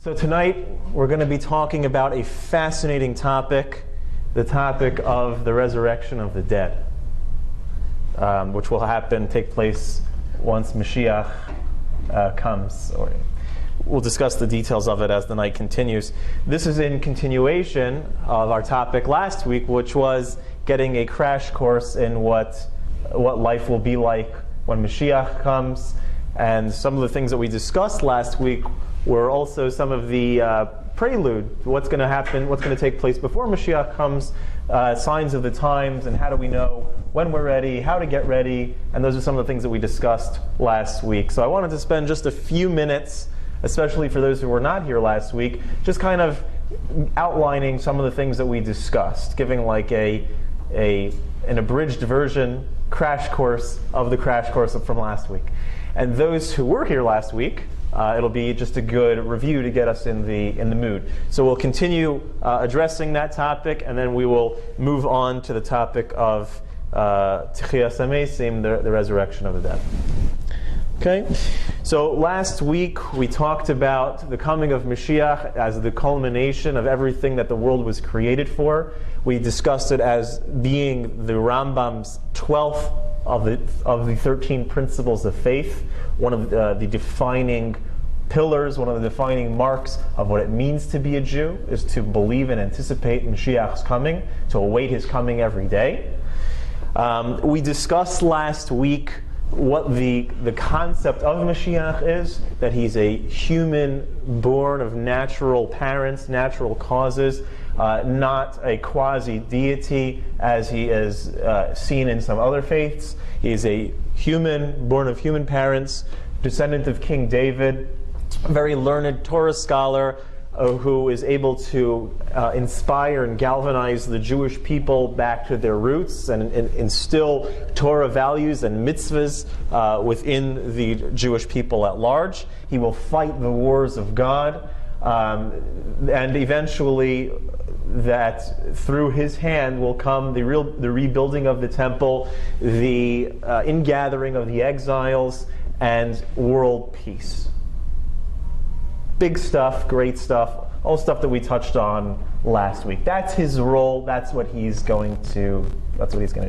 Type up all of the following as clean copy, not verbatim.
So tonight we're going to be talking about a fascinating topic, the topic of the resurrection of the dead, which will take place once Mashiach comes. We'll discuss the details of it as the night continues. This is in continuation of our topic last week, which was getting a crash course in what life will be like when Mashiach comes. And some of the things that we discussed last week were also some of the prelude, what's going to happen, what's going to take place before Mashiach comes, signs of the times, and how do we know when we're ready, how to get ready, and those are some of the things that we discussed last week. So I wanted to spend just a few minutes, especially for those who were not here last week, just kind of outlining some of the things that we discussed, giving like an abridged version, crash course of the crash course from last week. And those who were here last week, it'll be just a good review to get us in the mood. So we'll continue addressing that topic, and then we will move on to the topic of Tchias HaMesim, the resurrection of the dead. Okay, so last week we talked about the coming of Mashiach as the culmination of everything that the world was created for. We discussed it as being the Rambam's 12th of the 13 principles of faith, one of the defining pillars, one of the defining marks of what it means to be a Jew is to believe and anticipate Mashiach's coming, to await his coming every day. We discussed last week what the concept of Mashiach is, that he's a human born of natural parents, natural causes, not a quasi-deity as he is seen in some other faiths. He's a human born of human parents, descendant of King David, a very learned Torah scholar who is able to inspire and galvanize the Jewish people back to their roots and instill Torah values and mitzvahs within the Jewish people at large. He will fight the wars of God, and eventually that through his hand will come the rebuilding of the temple, the ingathering of the exiles, and world peace. Big stuff, great stuff, all stuff that we touched on last week. That's his role. That's what he's going to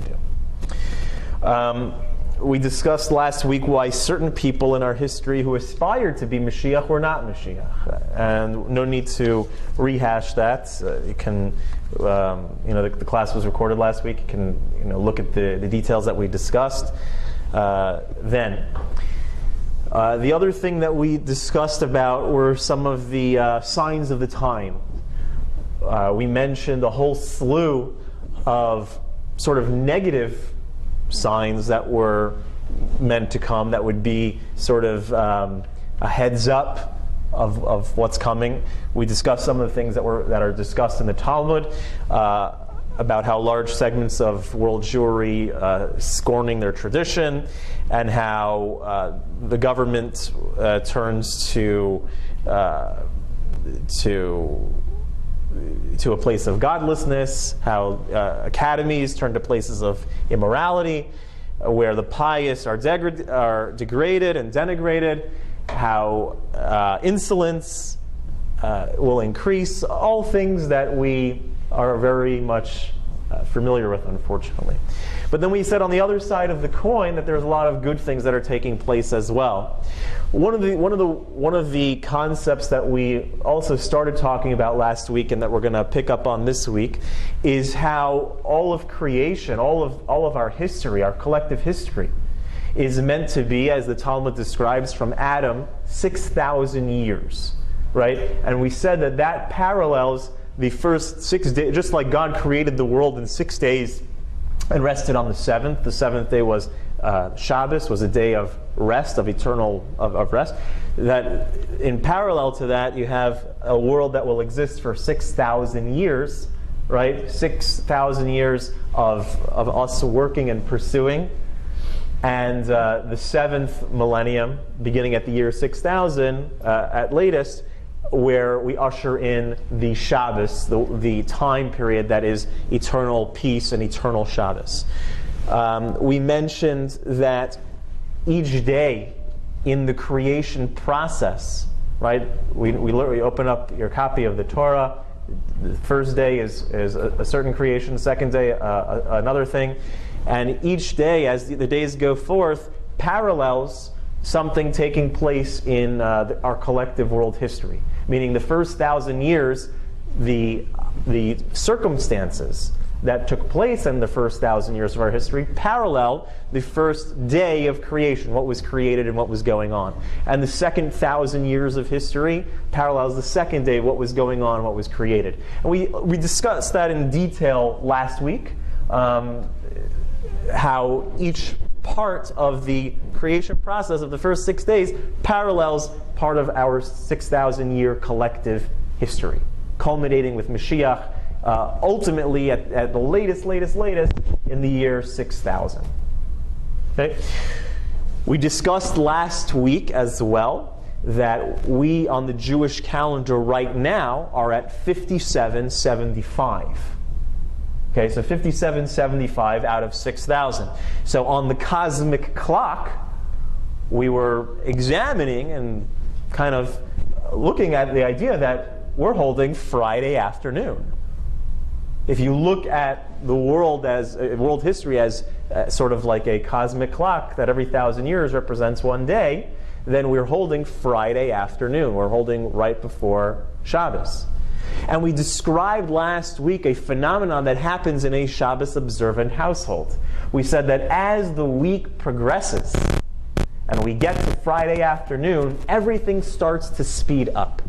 do. We discussed last week why certain people in our history who aspired to be Mashiach were not Mashiach, and no need to rehash that. You can, the class was recorded last week. You can, look at the details that we discussed then. The other thing that we discussed about were some of the signs of the time. We mentioned a whole slew of sort of negative signs that were meant to come, that would be sort of a heads up of what's coming. We discussed some of the things that are discussed in the Talmud, about how large segments of world Jewry scorning their tradition, and how the government turns to a place of godlessness, how academies turn to places of immorality, where the pious are degraded and denigrated, how insolence will increase, all things that we are very much familiar with, unfortunately. But then we said on the other side of the coin that there's a lot of good things that are taking place as well. One of the concepts that we also started talking about last week and that we're going to pick up on this week is how all of creation, all of our history, our collective history, is meant to be, as the Talmud describes, from Adam 6,000 years, right? And we said that parallels the first 6 days, just like God created the world in 6 days and rested on the seventh. The seventh day was Shabbos, was a day of rest, of eternal of rest. That in parallel to that, you have a world that will exist for 6,000 years, right? 6,000 years of us working and pursuing. And the seventh millennium, beginning at the year 6000 at latest, where we usher in the Shabbos, the time period that is eternal peace and eternal Shabbos. We mentioned that each day in the creation process right? We open up your copy of the Torah. The first day is a certain creation, the second day another thing. And each day, as the days go forth, parallels something taking place in our collective world history. Meaning the first 1,000 years, the circumstances that took place in the first 1,000 years of our history parallel the first day of creation, what was created and what was going on. And the second 1,000 years of history parallels the second day, what was going on, what was created. And we discussed that in detail last week, how each part of the creation process of the first 6 days parallels part of our 6,000-year collective history, culminating with Mashiach, ultimately at the latest in the year 6,000. Okay? We discussed last week as well that we on the Jewish calendar right now are at 5775. Okay, so 5775 out of 6,000. So on the cosmic clock, we were examining and kind of looking at the idea that we're holding Friday afternoon. If you look at the world as world history as sort of like a cosmic clock that every 1,000 years represents one day, then we're holding Friday afternoon. We're holding right before Shabbos. And we described last week a phenomenon that happens in a Shabbos observant household. We said that as the week progresses and we get to Friday afternoon, everything starts to speed up.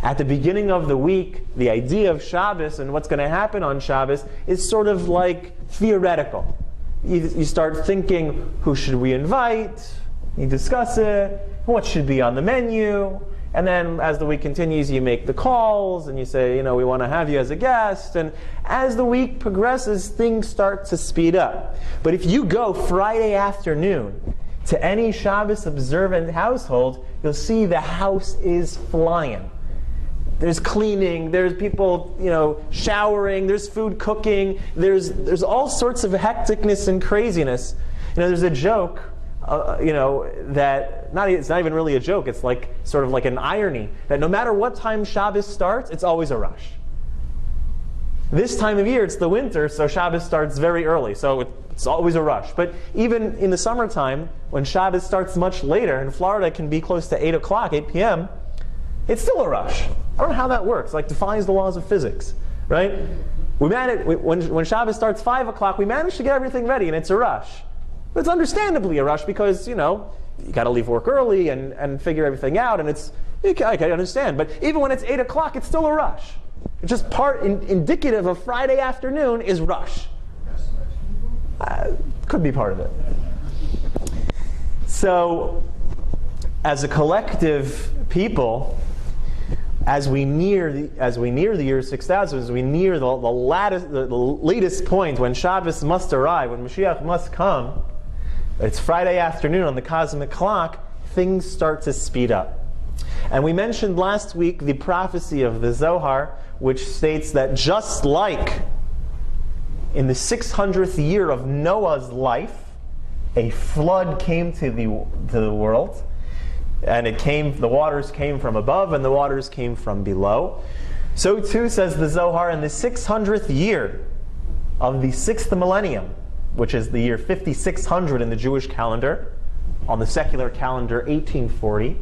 At the beginning of the week, the idea of Shabbos and what's going to happen on Shabbos is sort of like theoretical. You start thinking, who should we invite? You discuss it. What should be on the menu? And then as the week continues, you make the calls and you say, we want to have you as a guest. And as the week progresses, things start to speed up. But if you go Friday afternoon to any Shabbos observant household, you'll see the house is flying. There's cleaning, there's people, showering, there's food cooking, there's all sorts of hecticness and craziness. There's a joke, that it's not even really a joke. It's like sort of like an irony that no matter what time Shabbos starts, it's always a rush. This time of year, it's the winter, so Shabbos starts very early, so it's always a rush. But even in the summertime, when Shabbos starts much later, in Florida it can be close to 8 o'clock, 8 p.m., it's still a rush. I don't know how that works. Like defies the laws of physics, right? When Shabbos starts 5 o'clock, we manage to get everything ready, and it's a rush. But it's understandably a rush because, you got to leave work early and figure everything out, and I can understand. But even when it's 8 o'clock, it's still a rush. It's just indicative of Friday afternoon is rush. Could be part of it. So, as a collective people, as we near the year 6,000, as we near the latest point when Shabbos must arrive, when Mashiach must come, it's Friday afternoon on the cosmic clock, things start to speed up. And we mentioned last week the prophecy of the Zohar, which states that just like in the 600th year of Noah's life, a flood came to the world, and the waters came from above and the waters came from below. So too, says the Zohar, in the 600th year of the 6th millennium, which is the year 5600 in the Jewish calendar, on the secular calendar 1840,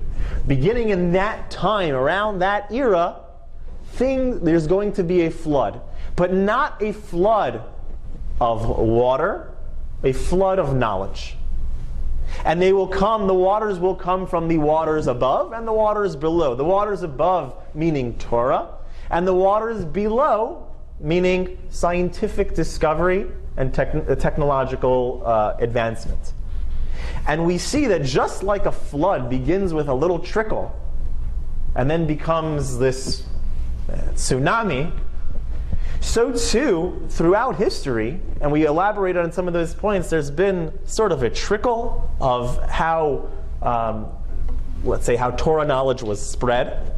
beginning in that time, around that era, there's going to be a flood. But not a flood of water, a flood of knowledge. And the waters will come from the waters above and the waters below. The waters above meaning Torah, and the waters below meaning scientific discovery and technological advancement. And we see that just like a flood begins with a little trickle and then becomes this tsunami, so too, throughout history, and we elaborated on some of those points, there's been sort of a trickle of how, let's say, how Torah knowledge was spread,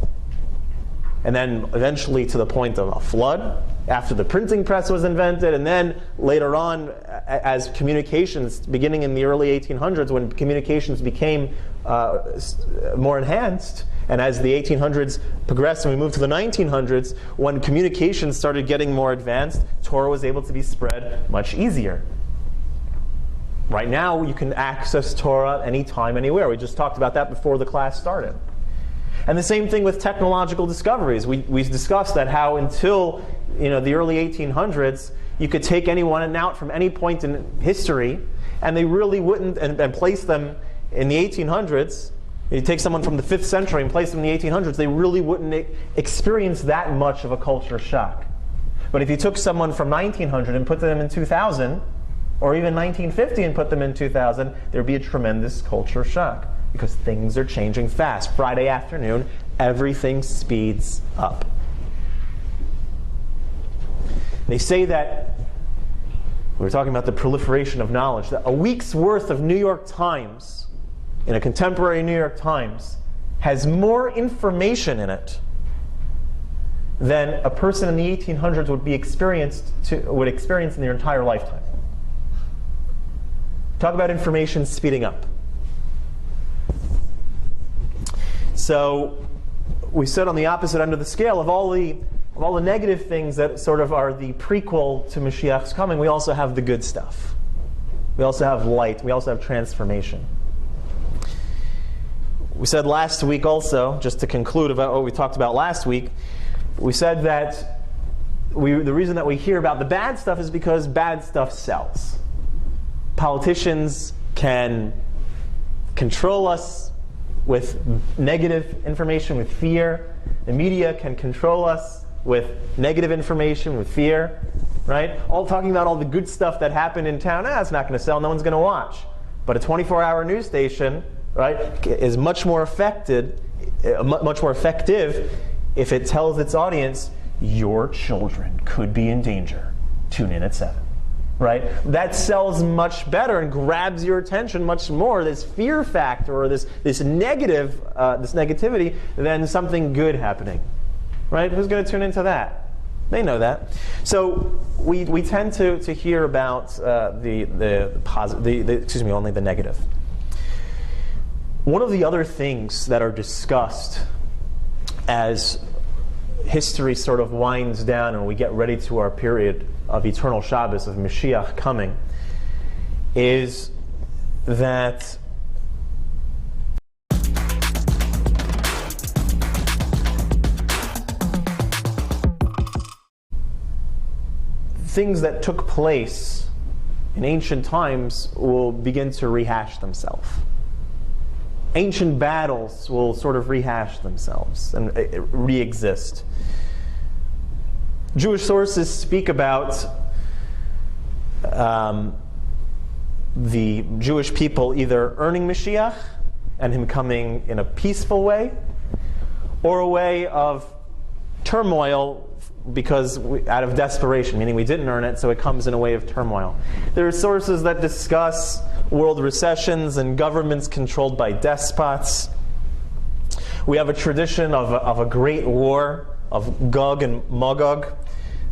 and then eventually to the point of a flood, after the printing press was invented, and then later on, as communications, beginning in the early 1800s, when communications became more enhanced, and as the 1800s progressed and we moved to the 1900s, when communications started getting more advanced, Torah was able to be spread much easier. Right now, you can access Torah anytime, anywhere. We just talked about that before the class started. And the same thing with technological discoveries. We discussed that how until the early 1800s, you could take anyone out from any point in history, and they really wouldn't, and place them in the 1800s. You take someone from the 5th century and place them in the 1800s, they really wouldn't experience that much of a culture shock. But if you took someone from 1900 and put them in 2000, or even 1950 and put them in 2000, there'd be a tremendous culture shock, because things are changing fast. Friday afternoon, everything speeds up. They say that, we were talking about the proliferation of knowledge, that a week's worth of New York Times, in a contemporary New York Times, has more information in it than a person in the 1800s would experience in their entire lifetime. Talk about information speeding up. So we said on the opposite end of the scale of all the negative things that sort of are the prequel to Mashiach's coming, we also have the good stuff. We also have light. We also have transformation. We said last week also, just to conclude about what we talked about last week, we said that the reason that we hear about the bad stuff is because bad stuff sells. Politicians can control us with negative information, with fear. The media can control us with negative information, with fear, right? All talking about all the good stuff that happened in town. It's not going to sell, no one's going to watch. But a 24-hour news station, right, is much more effective if it tells its audience, your children could be in danger. Tune in at 7. Right? That sells much better and grabs your attention much more, this fear factor or this negativity, than something good happening. Right? Who's going to tune into that? They know that. So we tend to hear about only the negative. One of the other things that are discussed as history sort of winds down and we get ready to our period of eternal Shabbos, of Mashiach coming, is that things that took place in ancient times will begin to rehash themselves. Ancient battles will sort of rehash themselves and re-exist. Jewish sources speak about the Jewish people either earning Mashiach and him coming in a peaceful way, or a way of turmoil because out of desperation, meaning we didn't earn it, so it comes in a way of turmoil. There are sources that discuss world recessions and governments controlled by despots. We have a tradition of a great war of Gog and Magog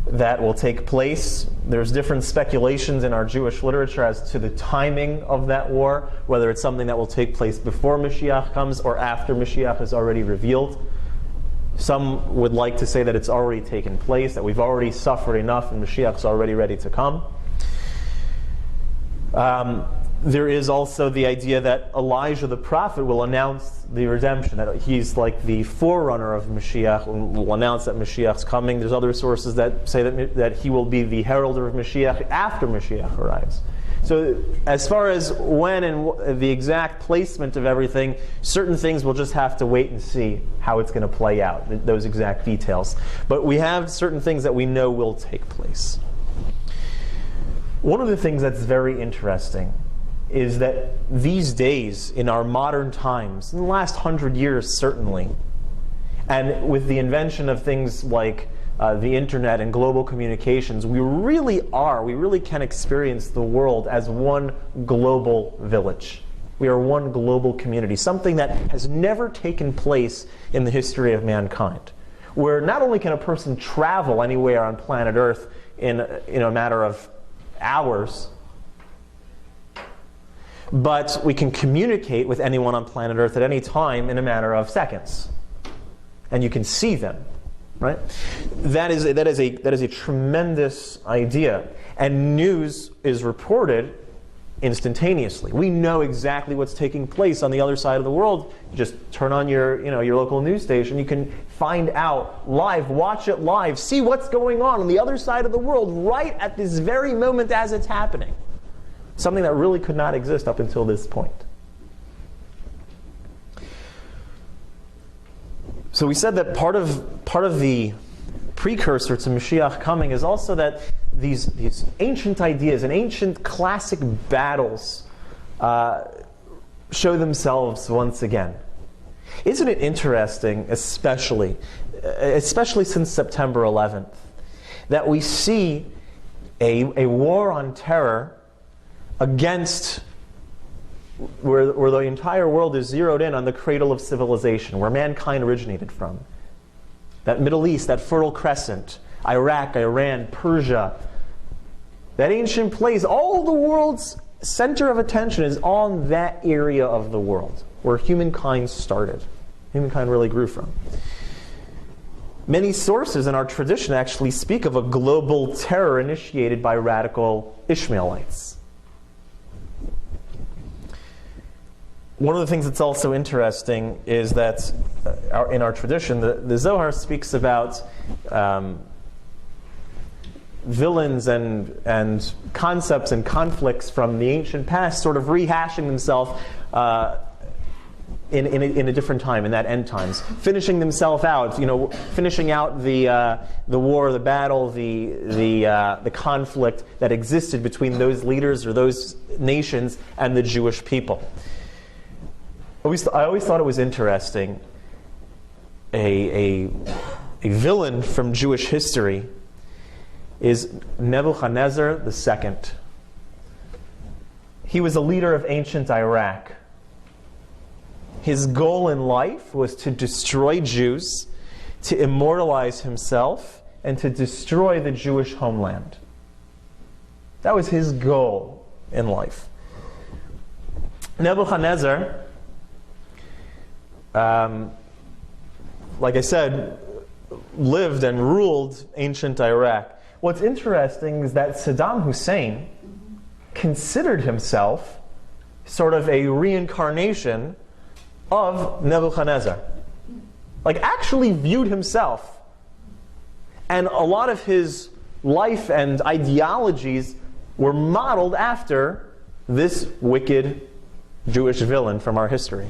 that will take place. There's different speculations in our Jewish literature as to the timing of that war, whether it's something that will take place before Mashiach comes or after Mashiach is already revealed. Some would like to say that it's already taken place, that we've already suffered enough and Mashiach's already ready to come. There is also the idea that Elijah the prophet will announce the redemption, that he's like the forerunner of Mashiach, and will announce that Mashiach's coming. There's other sources that say that he will be the heralder of Mashiach after Mashiach arrives. So as far as when and the exact placement of everything, certain things we'll just have to wait and see how it's going to play out, those exact details. But we have certain things that we know will take place. One of the things that's very interesting is that these days, in our modern times, in the last 100 years certainly, and with the invention of things like the internet and global communications, we really can experience the world as one global village. We are one global community, something that has never taken place in the history of mankind. where not only can a person travel anywhere on planet Earth in a matter of hours, but we can communicate with anyone on planet Earth at any time in a matter of seconds. And you can see them, right? That is a tremendous idea. And news is reported instantaneously. We know exactly what's taking place on the other side of the world. You just turn on your local news station. You can find out live, watch it live, see what's going on the other side of the world right at this very moment as it's happening. Something that really could not exist up until this point. So we said that part of the precursor to Mashiach coming is also that these ancient ideas and ancient classic battles show themselves once again. Isn't it interesting, especially since September 11th, that we see a war on terror against where the entire world is zeroed in on the cradle of civilization, where mankind originated from. That Middle East, that Fertile Crescent, Iraq, Iran, Persia, that ancient place, all the world's center of attention is on that area of the world where humankind started. Humankind really grew from. Many sources in our tradition actually speak of a global terror initiated by radical Ishmaelites. One of the things that's also interesting is that in our tradition, the Zohar speaks about villains and concepts and conflicts from the ancient past sort of rehashing themselves in a different time, in that end times, finishing themselves out, finishing out the war, the battle, the conflict that existed between those leaders or those nations and the Jewish people. I always thought it was interesting. A villain from Jewish history is Nebuchadnezzar II. He was a leader of ancient Iraq. His goal in life was to destroy Jews, to immortalize himself, and to destroy the Jewish homeland. That was his goal in life. Nebuchadnezzar, like I said, lived and ruled ancient Iraq. What's interesting is that Saddam Hussein considered himself sort of a reincarnation of Nebuchadnezzar. Like, actually viewed himself. And a lot of his life and ideologies were modeled after this wicked Jewish villain from our history.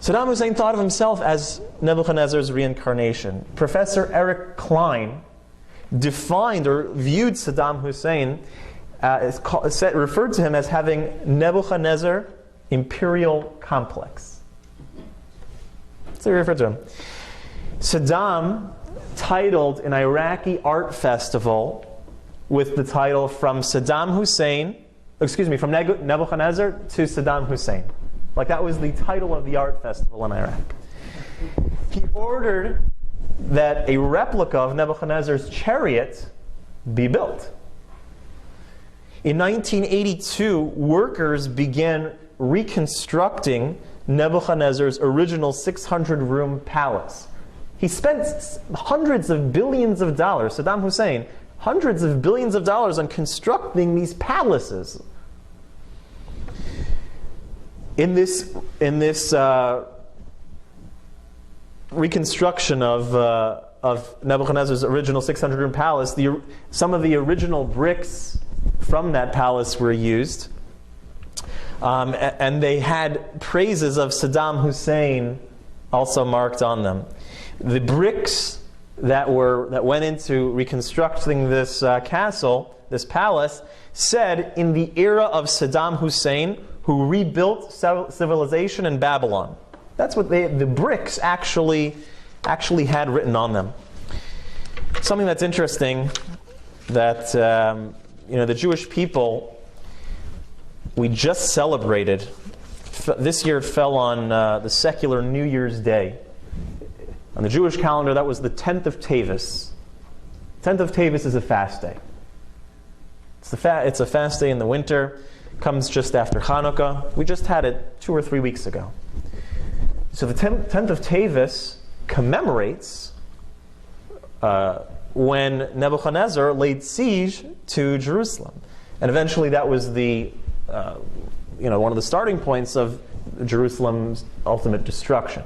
Saddam Hussein thought of himself as Nebuchadnezzar's reincarnation. Professor Eric Klein defined or viewed Saddam Hussein, referred to him as having Nebuchadnezzar imperial complex. So he referred to him. Saddam titled an Iraqi art festival with the title from Nebuchadnezzar to Saddam Hussein. Like, that was the title of the art festival in Iraq. He ordered that a replica of Nebuchadnezzar's chariot be built. In 1982, workers began reconstructing Nebuchadnezzar's original 600-room palace. He spent hundreds of billions of dollars, Saddam Hussein, hundreds of billions of dollars on constructing these palaces. In this reconstruction of Nebuchadnezzar's original 600-room palace, some of the original bricks from that palace were used, and they had praises of Saddam Hussein also marked on them. The bricks that went into reconstructing this castle, this palace, said, "In the era of Saddam Hussein, who rebuilt civilization in Babylon." That's what the bricks actually had written on them. Something that's interesting, that the Jewish people, we just celebrated. This year it fell on the secular New Year's Day. On the Jewish calendar, that was the 10th of Tavis. 10th of Tavis is a fast day. It's a fast day in the winter. Comes just after Hanukkah. We just had it 2 or 3 weeks ago. So the 10th of Tavis commemorates when Nebuchadnezzar laid siege to Jerusalem. And eventually that was the one of the starting points of Jerusalem's ultimate destruction.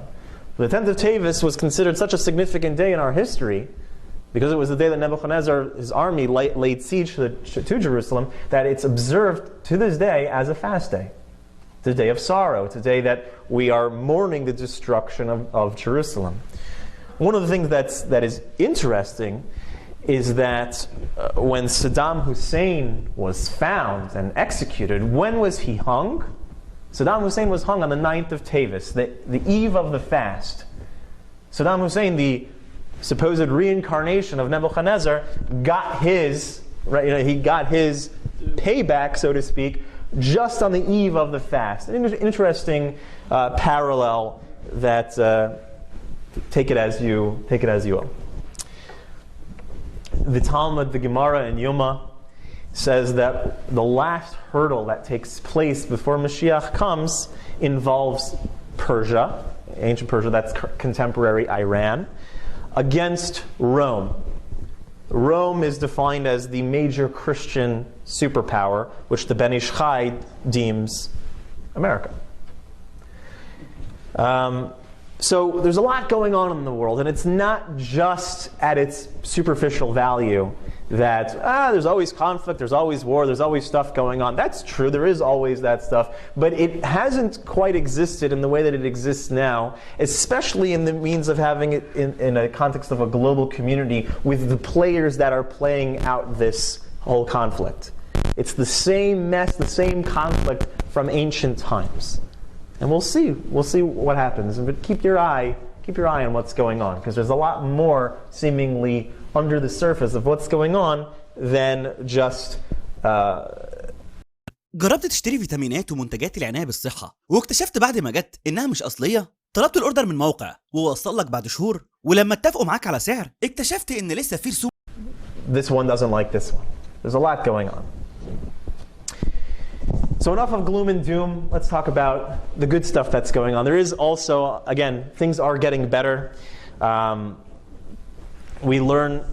The 10th of Tavis was considered such a significant day in our history because it was the day that Nebuchadnezzar, his army, laid siege to Jerusalem, that it's observed to this day as a fast day. It's a day of sorrow. It's a day that we are mourning the destruction of Jerusalem. One of the things that is interesting is that when Saddam Hussein was found and executed, when was he hung? Saddam Hussein was hung on the 9th of Tavis, the eve of the fast. Saddam Hussein, the supposed reincarnation of Nebuchadnezzar, got his payback, so to speak, just on the eve of the fast. An interesting parallel that take it as you will. The Talmud, the Gemara in Yoma, says that the last hurdle that takes place before Mashiach comes involves Persia, ancient Persia, that's contemporary Iran, against Rome. Rome is defined as the major Christian superpower, which the Ben Ish Chai deems America. So there's a lot going on in the world, and it's not just at its superficial value that there's always conflict, there's always war, there's always stuff going on. That's true, there is always that stuff, but it hasn't quite existed in the way that it exists now, especially in the means of having it in a context of a global community with the players that are playing out this whole conflict. It's the same mess, the same conflict from ancient times. And we'll see what happens. But keep your eye on what's going on, because there's a lot more seemingly under the surface of what's going on than just جربت تشتري فيتامينات ومنتجات العناية بالصحة واكتشفت بعد ما جت إنها مش أصلية؟ طلبت الأوردر من موقع ووصل لك بعد شهور، ولما اتفقوا معاك على سعر اكتشفت إن لسه في رسوم. This one doesn't like this one. There's a lot going on. So enough of gloom and doom. Let's talk about the good stuff that's going on. There is also, again, things are getting better. We learn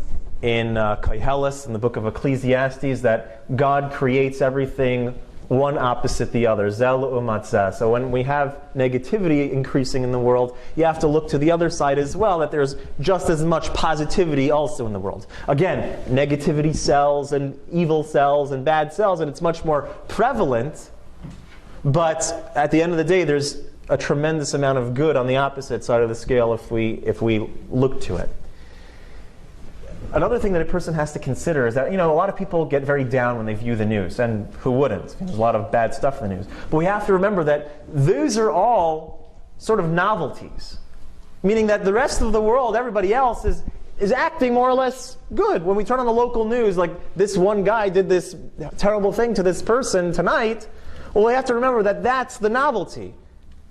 in Koheles, in the book of Ecclesiastes, that God creates everything one opposite the other. Zel umatzah. So when we have negativity increasing in the world, you have to look to the other side as well, that there's just as much positivity also in the world. Again, negativity sells and evil sells and bad sells, and it's much more prevalent. But at the end of the day, there's a tremendous amount of good on the opposite side of the scale if we look to it. Another thing that a person has to consider is that, a lot of people get very down when they view the news, and who wouldn't? There's a lot of bad stuff in the news. But we have to remember that those are all sort of novelties, meaning that the rest of the world, everybody else, is acting more or less good. When we turn on the local news, like this one guy did this terrible thing to this person tonight, well, we have to remember that that's the novelty.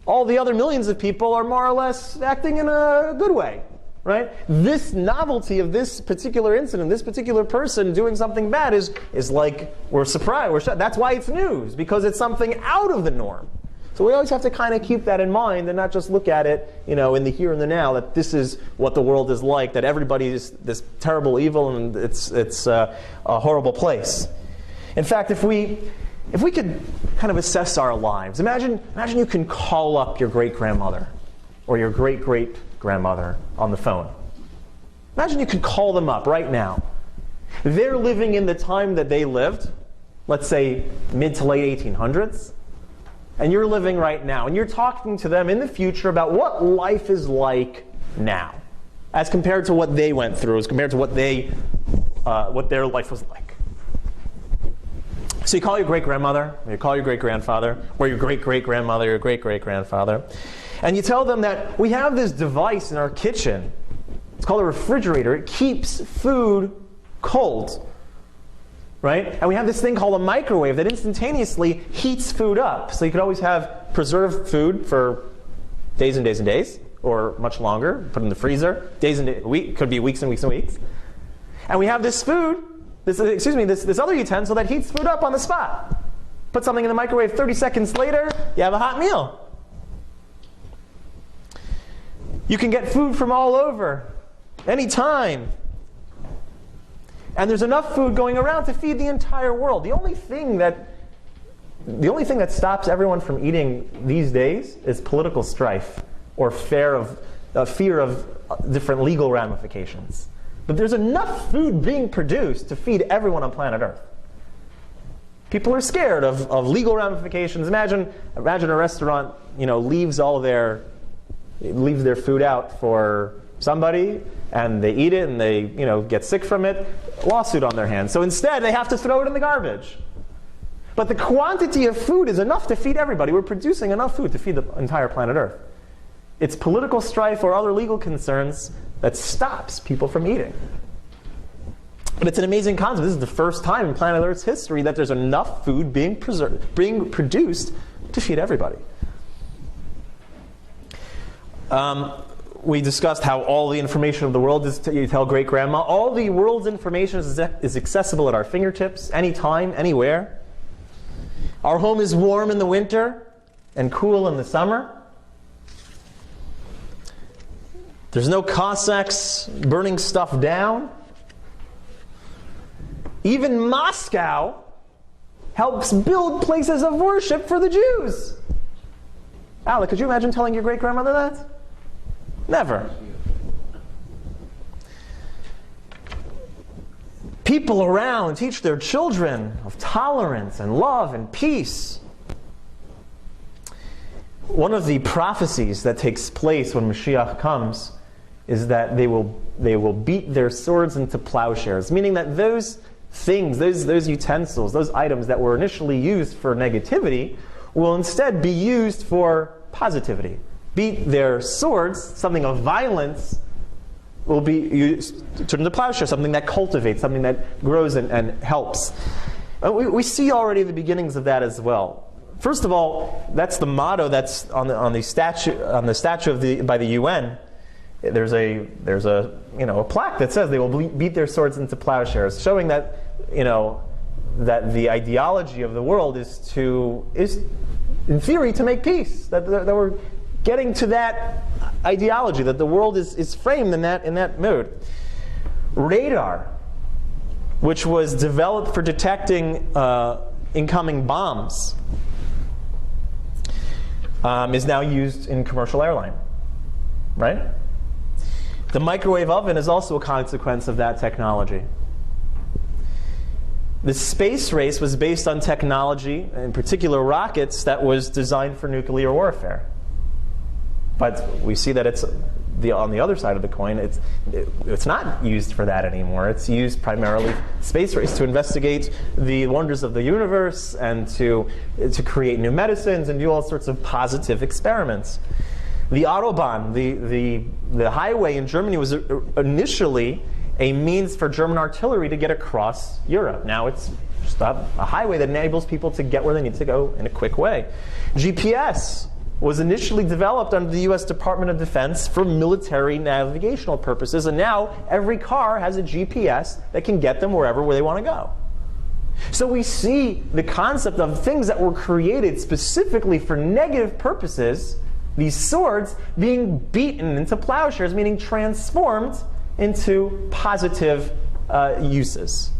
All the other millions of people are more or less acting in a good way. Right? This novelty of this particular incident, this particular person doing something bad is like, we're surprised, we're shocked. That's why it's news, because it's something out of the norm. So we always have to kind of keep that in mind and not just look at it, in the here and the now, that this is what the world is like, that everybody is this terrible evil and it's a horrible place. In fact, if we could kind of assess our lives, imagine you can call up your great-grandmother or your great-great-grandmother on the phone. Imagine you could call them up right now. They're living in the time that they lived, let's say mid to late 1800s, and you're living right now, and you're talking to them in the future about what life is like now, as compared to what they went through, as compared to what their life was like. So you call your great-grandmother, or you call your great-grandfather, or your great-great-grandmother, your great-great-grandfather, and you tell them that we have this device in our kitchen. It's called a refrigerator. It keeps food cold, right? And we have this thing called a microwave that instantaneously heats food up. So you could always have preserved food for days and days and days. or much longer, put in the freezer, days and week, could be weeks and weeks and weeks. And we have this food, this other utensil that heats food up on the spot. Put something in the microwave, 30 seconds later, you have a hot meal. You can get food from all over, anytime. And there's enough food going around to feed the entire world. The only thing that stops everyone from eating these days is political strife or fear of different legal ramifications. But there's enough food being produced to feed everyone on planet Earth. People are scared of legal ramifications. Imagine a restaurant, leaves their food out for somebody, and they eat it, and they get sick from it. Lawsuit on their hands. So instead, they have to throw it in the garbage. But the quantity of food is enough to feed everybody. We're producing enough food to feed the entire planet Earth. It's political strife or other legal concerns that stops people from eating. But it's an amazing concept. This is the first time in planet Earth's history that there's enough food being produced to feed everybody. We discussed how all the information of the world is, you tell great-grandma, all the world's information is accessible at our fingertips, anytime, anywhere. Our home is warm in the winter and cool in the summer. There's no Cossacks burning stuff down. Even Moscow helps build places of worship for the Jews. Alec, could you imagine telling your great-grandmother that? Never. People around teach their children of tolerance and love and peace. One of the prophecies that takes place when Mashiach comes is that they will beat their swords into plowshares, meaning that those things, those utensils, those items that were initially used for negativity will instead be used for positivity. Beat their swords, something of violence, will be used, turned into plowshare, something that cultivates, something that grows and helps. We see already the beginnings of that as well. First of all, that's the motto that's on the statue by the UN. There's a plaque that says they will beat their swords into plowshares, showing that that the ideology of the world is in theory to make peace. That we're getting to that ideology, that the world is framed in that mood. Radar, which was developed for detecting incoming bombs, is now used in commercial airline, right? The microwave oven is also a consequence of that technology. The space race was based on technology, in particular rockets, that was designed for nuclear warfare. But we see that it's on the other side of the coin. It's not used for that anymore. It's used primarily space race to investigate the wonders of the universe and to create new medicines and do all sorts of positive experiments. The Autobahn, the highway in Germany, was initially a means for German artillery to get across Europe. Now it's just a highway that enables people to get where they need to go in a quick way. GPS was initially developed under the US Department of Defense for military navigational purposes, and now every car has a GPS that can get them where they want to go. So we see the concept of things that were created specifically for negative purposes, these swords, being beaten into plowshares, meaning transformed into positive uses.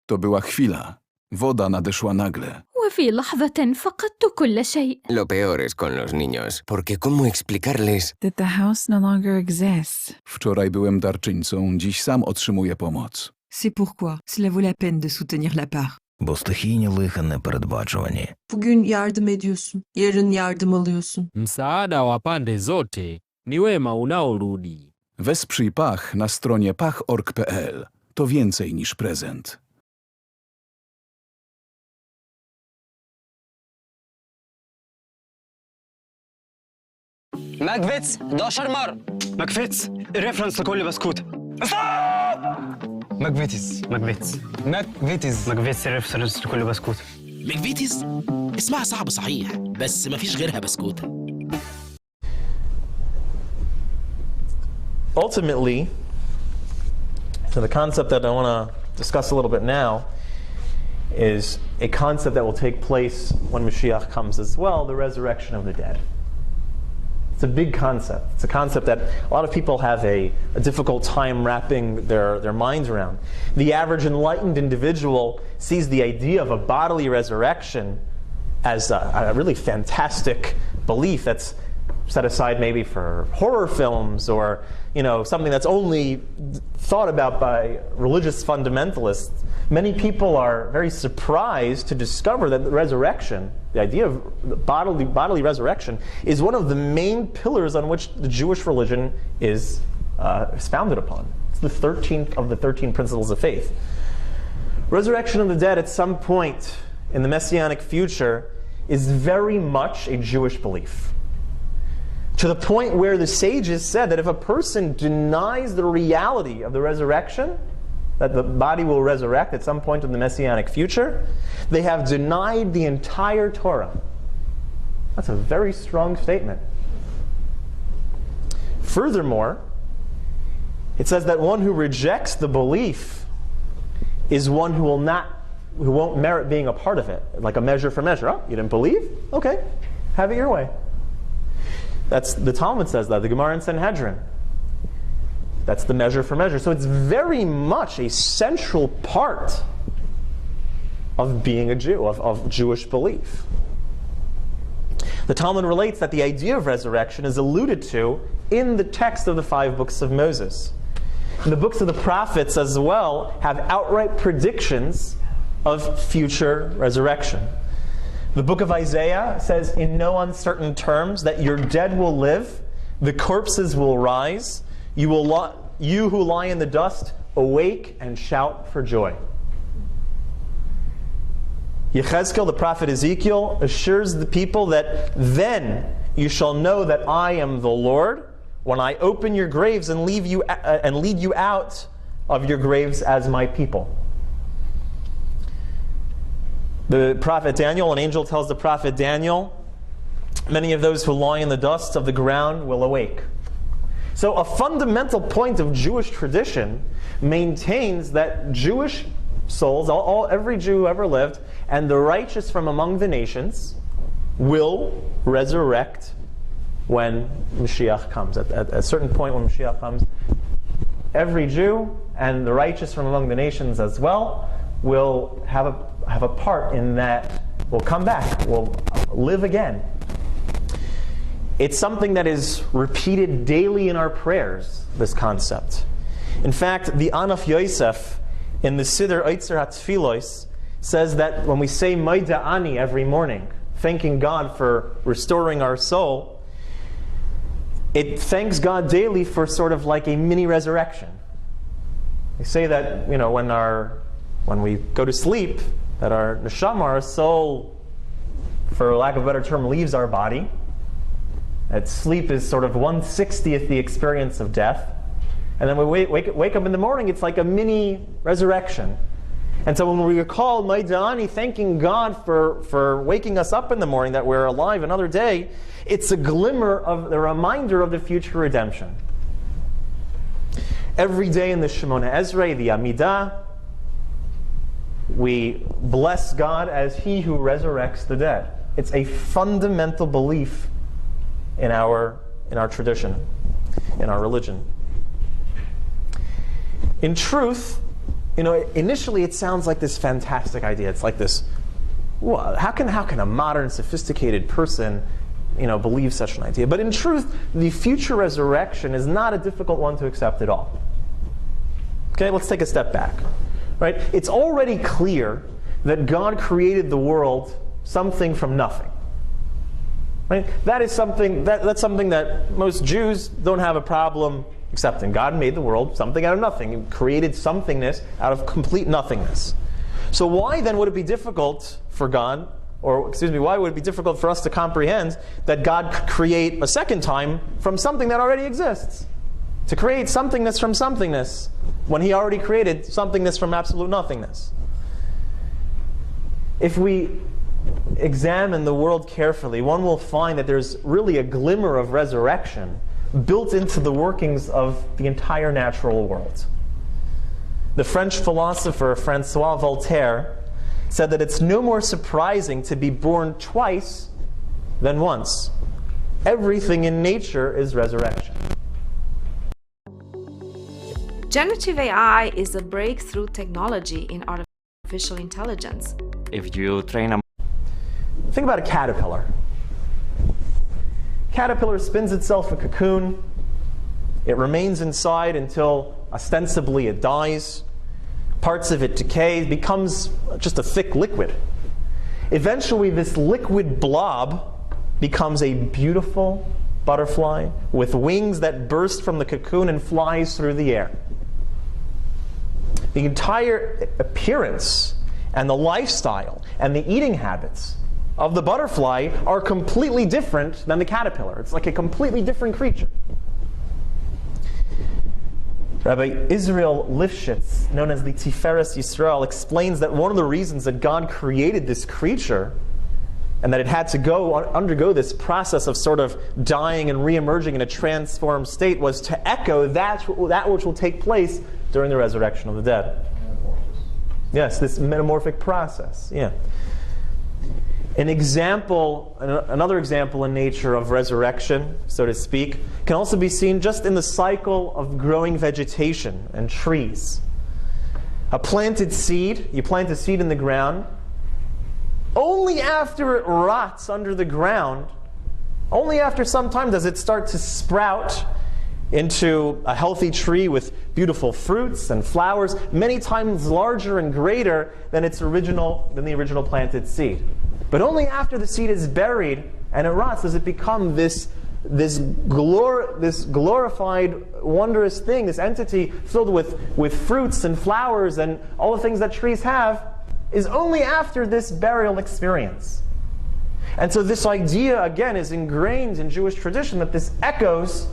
To była chwila. Woda nadeszła nagle. وفي لحظة فقدت كل شيء. Lo peor es con los niños, porque ¿cómo explicarles? That the house no longer exists. Wczoraj byłem darczyńcą, dziś sam otrzymuję pomoc. C'est pourquoi cela vaut la peine de soutenir la part. Бо стихійні лиха непередбачувані. Bugün yardım ediyorsun, yarın yardım alıyorsun. Msaada wa pande zote ni wema unaorudi. Wesprzyj Pach na stronie pach.org.pl. To więcej niż prezent. ماكفيتس 11 مرة. ماكفيتس ريفرنس لكل بسكوت. ماكفيتس ريفرنس لكل بسكوت. مكفيتيز اسمها صعب صحيح بس مفيش غيرها بسكوتة. Ultimately, so the concept that I want to discuss a little bit now is a concept that will take place when Mashiach comes as well, the resurrection of the dead. It's a big concept. It's a concept that a lot of people have a difficult time wrapping their minds around. The average enlightened individual sees the idea of a bodily resurrection as a really fantastic belief that's set aside maybe for horror films or something that's only thought about by religious fundamentalists. Many people are very surprised to discover that the resurrection, the idea of bodily resurrection, is one of the main pillars on which the Jewish religion is founded upon. It's the 13th of the 13 principles of faith. Resurrection of the dead at some point in the Messianic future is very much a Jewish belief. To the point where the sages said that if a person denies the reality of the resurrection, that the body will resurrect at some point in the Messianic future, they have denied the entire Torah. That's a very strong statement. Furthermore, it says that one who rejects the belief is one who won't merit being a part of it, like a measure for measure. Oh, you didn't believe? Okay, have it your way. That's the Talmud says that, the Gemara in Sanhedrin. That's the measure for measure. So it's very much a central part of being a Jew, of Jewish belief. The Talmud relates that the idea of resurrection is alluded to in the text of the 5 books of Moses. And the books of the prophets as well have outright predictions of future resurrection. The book of Isaiah says in no uncertain terms that your dead will live, the corpses will rise, you who lie in the dust, awake and shout for joy. Yechezkel, the prophet Ezekiel, assures the people that then you shall know that I am the Lord when I open your graves and lead you out of your graves as my people. The prophet Daniel, an angel tells the prophet Daniel, many of those who lie in the dust of the ground will awake. So a fundamental point of Jewish tradition maintains that Jewish souls, every Jew who ever lived, and the righteous from among the nations will resurrect when Mashiach comes. At a certain point when Mashiach comes, every Jew and the righteous from among the nations as well will have a part in that, will come back, will live again. It's something that is repeated daily in our prayers, this concept. In fact, the Anaf Yosef in the Siddur Eitzer HaTfilos says that when we say Maida Ani every morning, thanking God for restoring our soul, it thanks God daily for sort of like a mini resurrection. They say that when we go to sleep, that our neshama, our soul, for lack of a better term, leaves our body. That sleep is sort of 1/60th the experience of death. And then we wake up in the morning, it's like a mini resurrection. And so when we recall Maidani, thanking God for waking us up in the morning, that we're alive another day, it's a glimmer of the reminder of the future redemption. Every day in the Shemona Esrei, the Amidah, we bless God as He who resurrects the dead. It's a fundamental belief in our tradition, in our religion. In truth, initially it sounds like this fantastic idea. It's like this, well, how can a modern, sophisticated person, believe such an idea? But in truth, the future resurrection is not a difficult one to accept at all. Okay, let's take a step back. Right? It's already clear that God created the world something from nothing. Right? That's something that most Jews don't have a problem accepting. God made the world something out of nothing. He created somethingness out of complete nothingness. So why then would it be difficult for God, why would it be difficult for us to comprehend that God could create a second time from something that already exists? To create somethingness from somethingness when He already created somethingness from absolute nothingness. if we examine the world carefully, one will find that there's really a glimmer of resurrection built into the workings of the entire natural world. The French philosopher Francois Voltaire said that it's no more surprising to be born twice than once. Everything in nature is resurrection. Generative AI is a breakthrough technology in artificial intelligence. If you train a Think about a caterpillar. Caterpillar spins itself a cocoon. It remains inside until ostensibly it dies. Parts of it decay, becomes just a thick liquid. Eventually, this liquid blob becomes a beautiful butterfly with wings that burst from the cocoon and flies through the air. The entire appearance and the lifestyle and the eating habits of the butterfly are completely different than the caterpillar. It's like a completely different creature. Rabbi Israel Lifshitz, known as the Tiferes Yisrael, explains that one of the reasons that God created this creature and that it had to undergo this process of sort of dying and re-emerging in a transformed state was to echo that which will take place during the resurrection of the dead. Yes, this metamorphic process. Yeah. Another example in nature of resurrection, so to speak, can also be seen just in the cycle of growing vegetation and trees. A planted seed, you plant a seed in the ground, only after it rots under the ground, only after some time does it start to sprout into a healthy tree with beautiful fruits and flowers, many times larger and greater than the original planted seed. But only after the seed is buried and it rots does it become this glorified, wondrous thing, this entity filled with fruits and flowers and all the things that trees have, is only after this burial experience. And so this idea, again, is ingrained in Jewish tradition that this echoes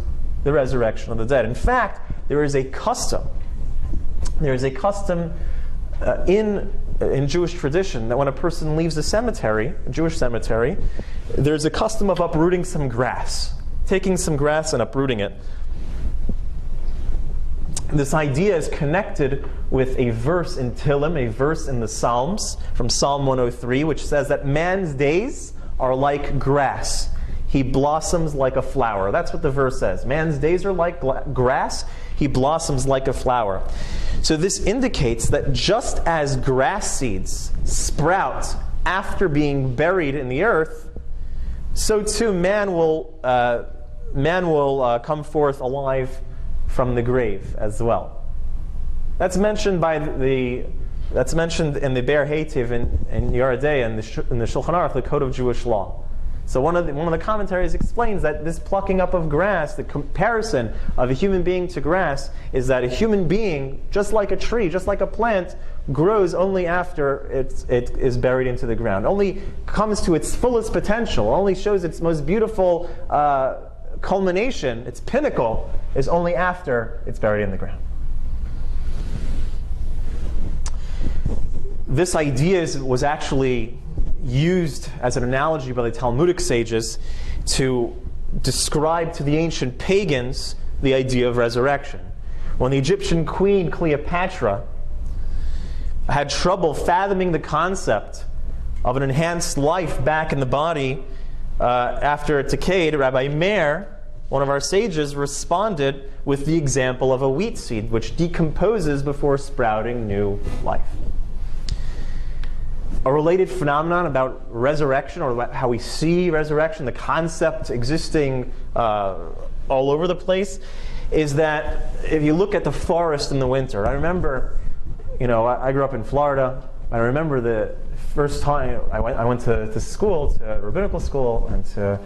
the resurrection of the dead. In fact, there is a custom in Jewish tradition that when a person leaves a cemetery, a Jewish cemetery, there's a custom of uprooting some grass, taking some grass and uprooting it. This idea is connected with a verse in Tehillim, a verse in the Psalms, from Psalm 103, which says that man's days are like grass. He blossoms like a flower. That's what the verse says. Man's days are like grass. He blossoms like a flower. So this indicates that just as grass seeds sprout after being buried in the earth, so too man will come forth alive from the grave as well. That's mentioned in the Be'er Heitiv in Yeridei and in the Shulchan Aruch, the Code of Jewish Law. So one of the commentaries explains that this plucking up of grass, the comparison of a human being to grass, is that a human being, just like a tree, just like a plant, grows only after it is buried into the ground, only comes to its fullest potential, only shows its most beautiful culmination, its pinnacle, is only after it's buried in the ground. This idea was actually used as an analogy by the Talmudic sages to describe to the ancient pagans the idea of resurrection. When the Egyptian queen Cleopatra had trouble fathoming the concept of an enhanced life back in the body after it decayed, Rabbi Meir, one of our sages, responded with the example of a wheat seed which decomposes before sprouting new life. A related phenomenon about resurrection, or how we see resurrection, the concept existing all over the place, is that if you look at the forest in the winter, I remember, I grew up in Florida. I remember the first time I went to school, to rabbinical school, and to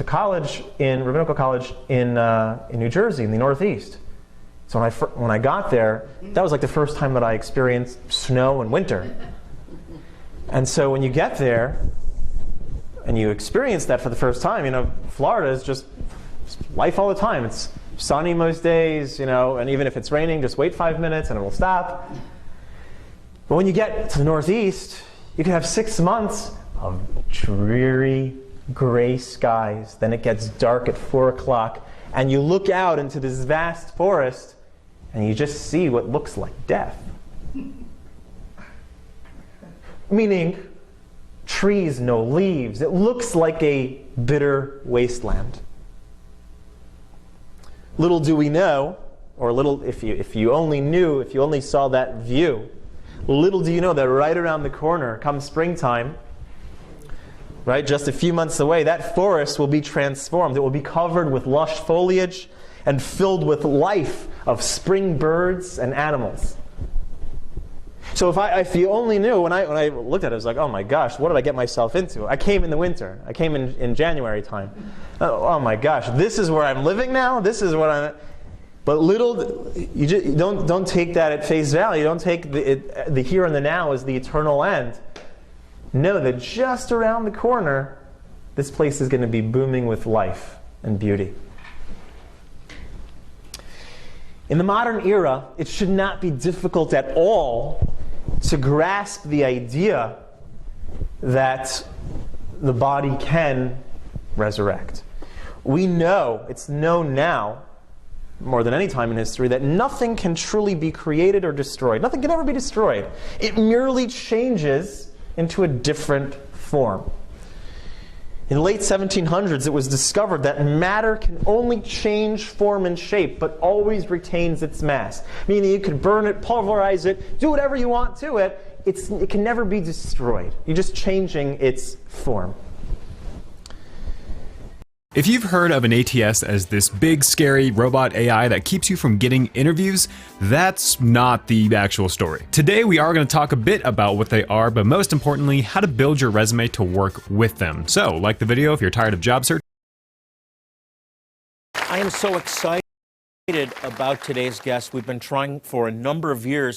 college rabbinical college in New Jersey, in the Northeast. So when I got there, that was like the first time that I experienced snow and winter. And so when you get there and you experience that for the first time, Florida is just life all the time. It's sunny most days, and even if it's raining, just wait 5 minutes and it will stop. But when you get to the Northeast, You could have 6 months of dreary, gray skies. Then it gets dark at 4 o'clock, and you look out into this vast forest, and you just see what looks like death. Meaning, trees, no leaves. It looks like a bitter wasteland. Little do we know, or little if you only knew, if you only saw that view, little do you know that right around the corner, come springtime, right, just a few months away, that forest will be transformed. It will be covered with lush foliage and filled with life of spring birds and animals. So if you only knew, when I looked at it, I was like, oh my gosh, what did I get myself into? I came in the winter. I came in January time. Oh my gosh, this is where I'm living now? This is what I'm... But you just don't take that at face value. Don't take the here and the now as the eternal end. Know that just around the corner, this place is going to be booming with life and beauty. In the modern era, it should not be difficult at all to grasp the idea that the body can resurrect. We know, it's known now, more than any time in history, that nothing can truly be created or destroyed. Nothing can ever be destroyed. It merely changes into a different form. In the late 1700s, it was discovered that matter can only change form and shape, but always retains its mass. Meaning you could burn it, pulverize it, do whatever you want to it. It can never be destroyed. You're just changing its form. If you've heard of an ATS as this big, scary robot AI that keeps you from getting interviews, that's not the actual story. Today, we are going to talk a bit about what they are, but most importantly, how to build your resume to work with them. So, like the video if you're tired of job search. I am so excited about today's guest. We've been trying for a number of years